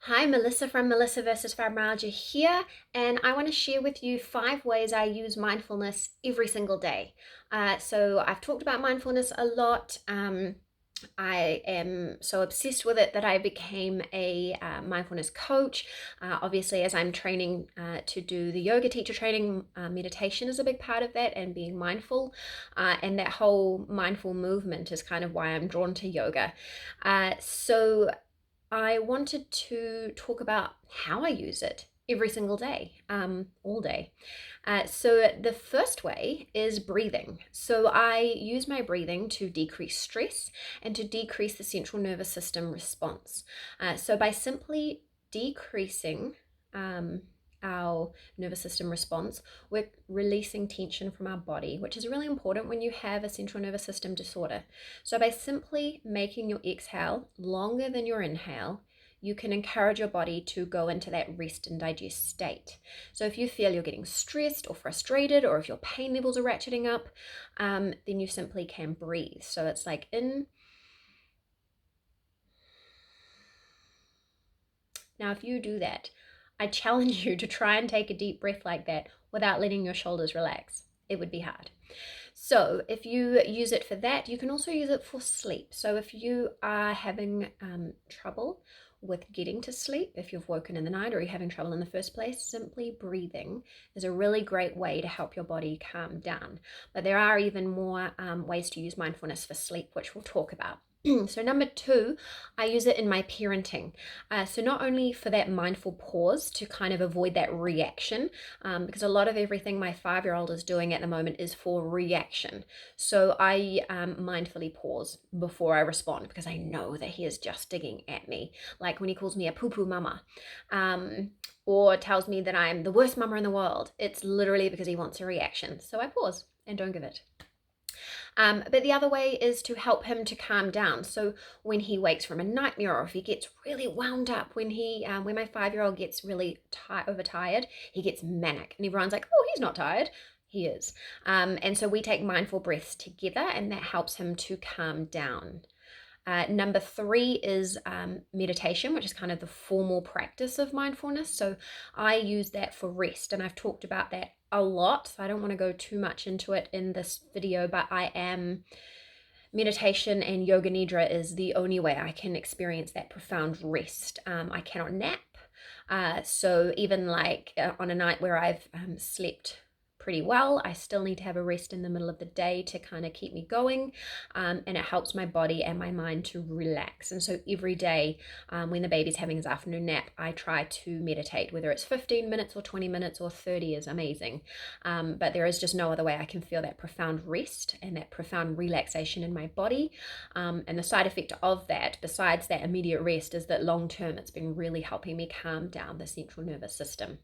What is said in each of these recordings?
Hi, Melissa from Melissa versus Fibromyalgia here, and I want to share with you 5 ways I use mindfulness every single day. So I've talked about mindfulness a lot. I am so obsessed with it that I became a mindfulness coach. Obviously, as I'm training to do the yoga teacher training, meditation is a big part of that, and being mindful. And that whole mindful movement is kind of why I'm drawn to yoga. So I wanted to talk about how I use it every single day, all day. So the first way is breathing. So I use my breathing to decrease stress and to decrease the central nervous system response. So by simply decreasing our nervous system response, we're releasing tension from our body, which is really important when you have a central nervous system disorder. So by simply making your exhale longer than your inhale, you can encourage your body to go into that rest and digest state. So if you feel you're getting stressed or frustrated, or if your pain levels are ratcheting up, then you simply can breathe. So it's like in. Now, if you do that, I challenge you to try and take a deep breath like that without letting your shoulders relax. It would be hard. So if you use it for that, you can also use it for sleep. So if you are having trouble with getting to sleep, if you've woken in the night or you're having trouble in the first place, simply breathing is a really great way to help your body calm down. But there are even more ways to use mindfulness for sleep, which we'll talk about. So number 2, I use it in my parenting. So not only for that mindful pause to kind of avoid that reaction, because a lot of everything my 5-year-old is doing at the moment is for reaction. So I mindfully pause before I respond, because I know that he is just digging at me. Like when he calls me a poo-poo mama, or tells me that I'm the worst mama in the world. It's literally because he wants a reaction. So I pause and don't give it. But the other way is to help him to calm down. So when he wakes from a nightmare, or if he gets really wound up, when my 5-year-old gets really overtired, he gets manic, and everyone's like, "Oh, he's not tired." He is. And so we take mindful breaths together, and that helps him to calm down. Number 3 is meditation, which is kind of the formal practice of mindfulness. So I use that for rest, and I've talked about that a lot, so I don't want to go too much into it in this video, but meditation and yoga nidra is the only way I can experience that profound rest. I cannot nap. So even on a night where I've slept pretty well, I still need to have a rest in the middle of the day to kind of keep me going, and it helps my body and my mind to relax. And so every day when the baby's having his afternoon nap, I try to meditate, whether it's 15 minutes or 20 minutes or 30 is amazing, but there is just no other way I can feel that profound rest and that profound relaxation in my body. And the side effect of that, besides that immediate rest, is that long term it's been really helping me calm down the central nervous system.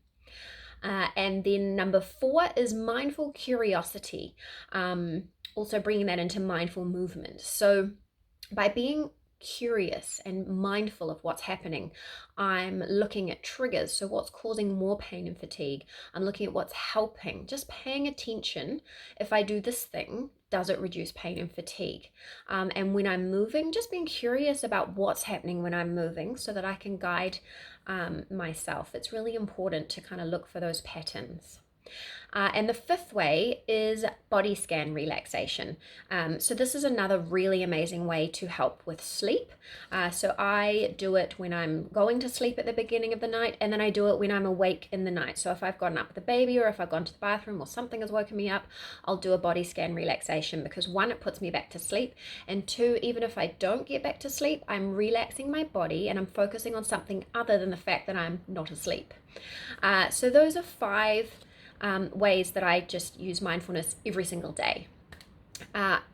And then number 4 is mindful curiosity, also bringing that into mindful movement. So by being curious and mindful of what's happening, I'm looking at triggers. So what's causing more pain and fatigue? I'm looking at what's helping, just paying attention. If I do this thing, does it reduce pain and fatigue? And when I'm moving, just being curious about what's happening when I'm moving so that I can guide myself. It's really important to kind of look for those patterns. And the 5th way is body scan relaxation. So this is another really amazing way to help with sleep. So I do it when I'm going to sleep at the beginning of the night, and then I do it when I'm awake in the night. So if I've gotten up with the baby, or if I've gone to the bathroom, or something has woken me up, I'll do a body scan relaxation, because 1, it puts me back to sleep, and 2, even if I don't get back to sleep, I'm relaxing my body and I'm focusing on something other than the fact that I'm not asleep. So those are 5 ways that I just use mindfulness every single day.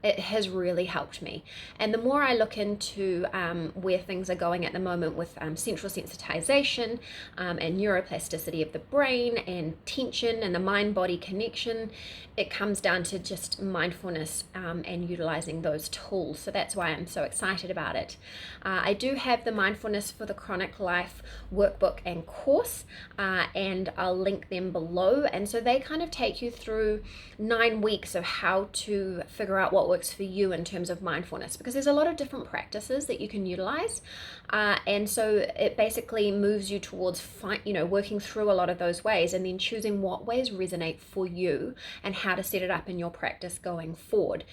It has really helped me. And the more I look into where things are going at the moment with central sensitization and neuroplasticity of the brain and tension and the mind-body connection, it comes down to just mindfulness and utilizing those tools. So that's why I'm so excited about it. I do have the Mindfulness for the Chronic Life workbook and course, and I'll link them below. And so they kind of take you through 9 weeks of how to figure out what works for you in terms of mindfulness, because there's a lot of different practices that you can utilize. And so it basically moves you towards working through a lot of those ways and then choosing what ways resonate for you and how to set it up in your practice going forward.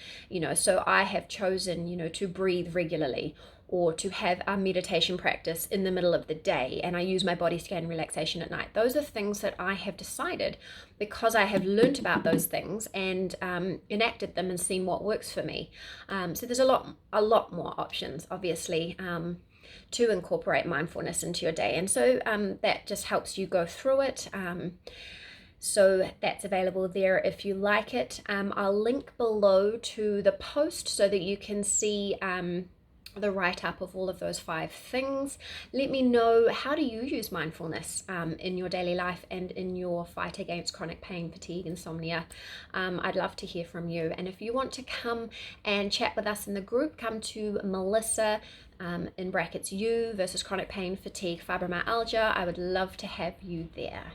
So I have chosen, to breathe regularly, or to have a meditation practice in the middle of the day, and I use my body scan relaxation at night. Those are things that I have decided because I have learnt about those things and enacted them and seen what works for me. So there's a lot more options, obviously, to incorporate mindfulness into your day, and so that just helps you go through it. So that's available there if you like it. I'll link below to the post so that you can see the write-up of all of those 5 things. Let me know, how do you use mindfulness in your daily life and in your fight against chronic pain, fatigue, insomnia? I'd love to hear from you. And if you want to come and chat with us in the group, come to Melissa in brackets U versus chronic pain, fatigue, fibromyalgia. I would love to have you there.